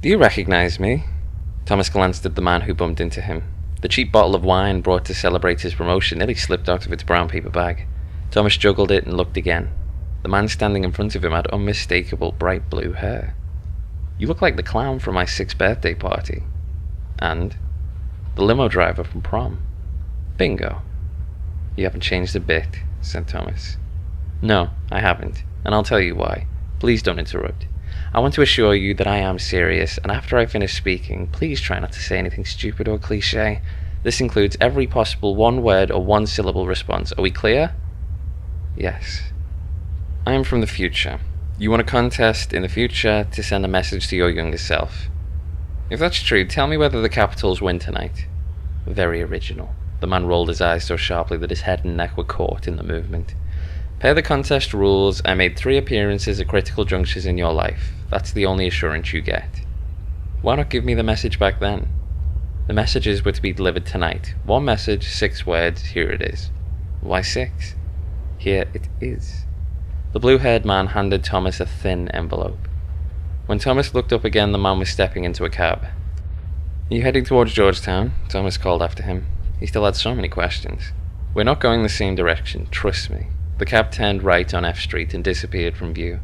Do you recognize me? Thomas glanced at the man who bumped into him. The cheap bottle of wine brought to celebrate his promotion nearly slipped out of its brown paper bag. Thomas juggled it and looked again. The man standing in front of him had unmistakable bright blue hair. You look like the clown from my 6th birthday party. And the limo driver from prom. Bingo. You haven't changed a bit, said Thomas. No, I haven't, and I'll tell you why. Please don't interrupt. I want to assure you that I am serious, and after I finish speaking, please try not to say anything stupid or cliché. This includes every possible one-word or one-syllable response. Are we clear? Yes. I am from the future. You want a contest in the future to send a message to your younger self. If that's true, tell me whether the Capitals win tonight. Very original. The man rolled his eyes so sharply that his head and neck were caught in the movement. Per the contest rules, I made 3 appearances at critical junctures in your life. That's the only assurance you get. Why not give me the message back then? The messages were to be delivered tonight. 1 message, 6 words, here it is. Why 6? Here it is. The blue-haired man handed Thomas a thin envelope. When Thomas looked up again, the man was stepping into a cab. Are you heading towards Georgetown? Thomas called after him. He still had so many questions. We're not going the same direction, trust me. The cab turned right on F Street and disappeared from view.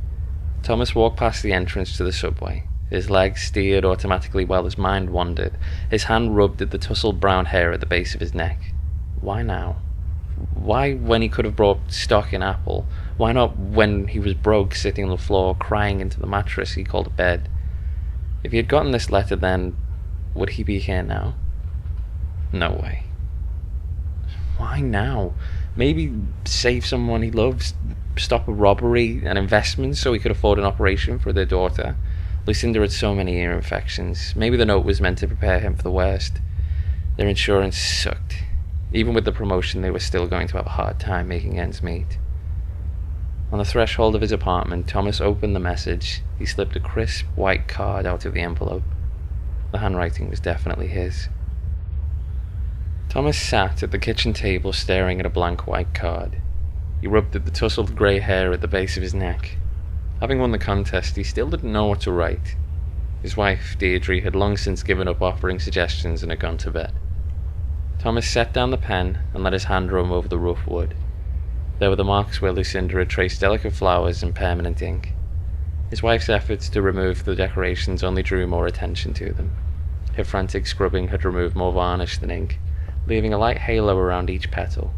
Thomas walked past the entrance to the subway. His legs steered automatically while his mind wandered. His hand rubbed at the tousled brown hair at the base of his neck. Why now? Why when he could have brought stock in Apple? Why not when he was broke, sitting on the floor, crying into the mattress he called a bed? If he had gotten this letter then, would he be here now? No way. Why now? Maybe save someone he loves, stop a robbery, an investment so he could afford an operation for their daughter. Lucinda had so many ear infections. Maybe the note was meant to prepare him for the worst. Their insurance sucked. Even with the promotion, they were still going to have a hard time making ends meet. On the threshold of his apartment, Thomas opened the message. He slipped a crisp, white card out of the envelope. The handwriting was definitely his. Thomas sat at the kitchen table staring at a blank white card. He rubbed at the tousled grey hair at the base of his neck. Having won the contest, he still didn't know what to write. His wife, Deirdre, had long since given up offering suggestions and had gone to bed. Thomas set down the pen and let his hand roam over the rough wood. There were the marks where Lucinda had traced delicate flowers in permanent ink. His wife's efforts to remove the decorations only drew more attention to them. Her frantic scrubbing had removed more varnish than ink, leaving a light halo around each petal.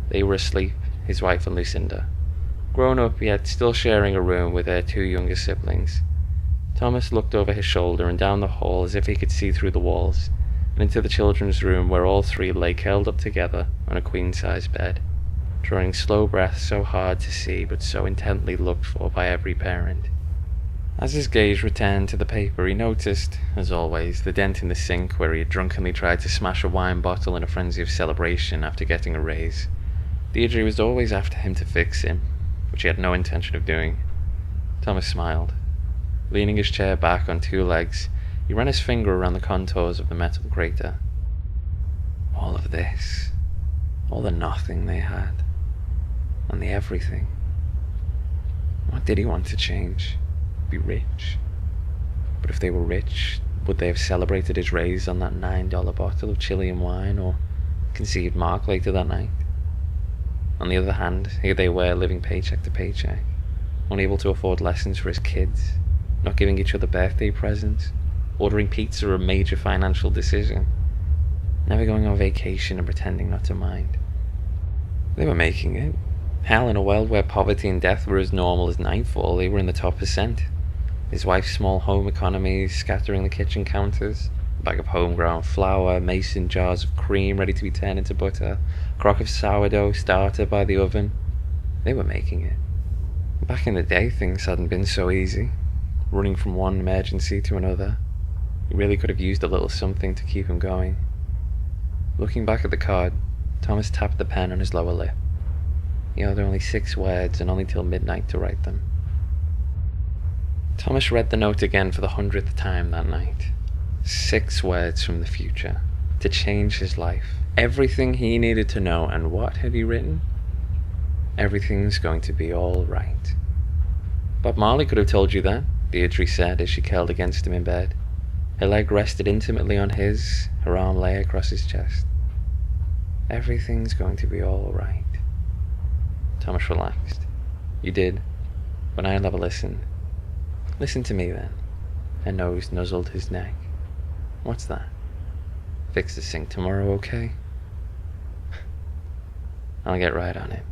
They were asleep, his wife and Lucinda. Grown up, yet still sharing a room with their 2 younger siblings. Thomas looked over his shoulder and down the hall as if he could see through the walls, and into the children's room where all 3 lay curled up together on a queen-size bed, drawing slow breaths so hard to see but so intently looked for by every parent. As his gaze returned to the paper, he noticed, as always, the dent in the sink where he had drunkenly tried to smash a wine bottle in a frenzy of celebration after getting a raise. Deirdre was always after him to fix him, which he had no intention of doing. Thomas smiled. Leaning his chair back on 2 legs, he ran his finger around the contours of the metal grater. All of this, all the nothing they had, and the everything. What did he want to change? Be rich? But if they were rich, would they have celebrated his raise on that $9 bottle of Chilean wine, or conceived Mark later that night? On the other hand, here they were living paycheck to paycheck, unable to afford lessons for his kids, not giving each other birthday presents, ordering pizza a major financial decision, never going on vacation and pretending not to mind. They were making it. Hell, in a world where poverty and death were as normal as nightfall, they were in the top percent. His wife's small home economy scattering the kitchen counters, a bag of homegrown flour, mason jars of cream ready to be turned into butter, a crock of sourdough starter by the oven. They were making it. Back in the day, things hadn't been so easy, running from one emergency to another. He really could have used a little something to keep him going. Looking back at the card, Thomas tapped the pen on his lower lip. He had only 6 words and only till midnight to write them. Thomas read the note again for the 100th time that night. 6 words from the future, to change his life. Everything he needed to know, and what had he written? Everything's going to be all right. Bob Marley could have told you that, Deirdre said as she curled against him in bed. Her leg rested intimately on his, her arm lay across his chest. Everything's going to be alright. Thomas relaxed. You did, but I'll have a listen. Listen to me then. Her nose nuzzled his neck. What's that? Fix the sink tomorrow, okay? I'll get right on it.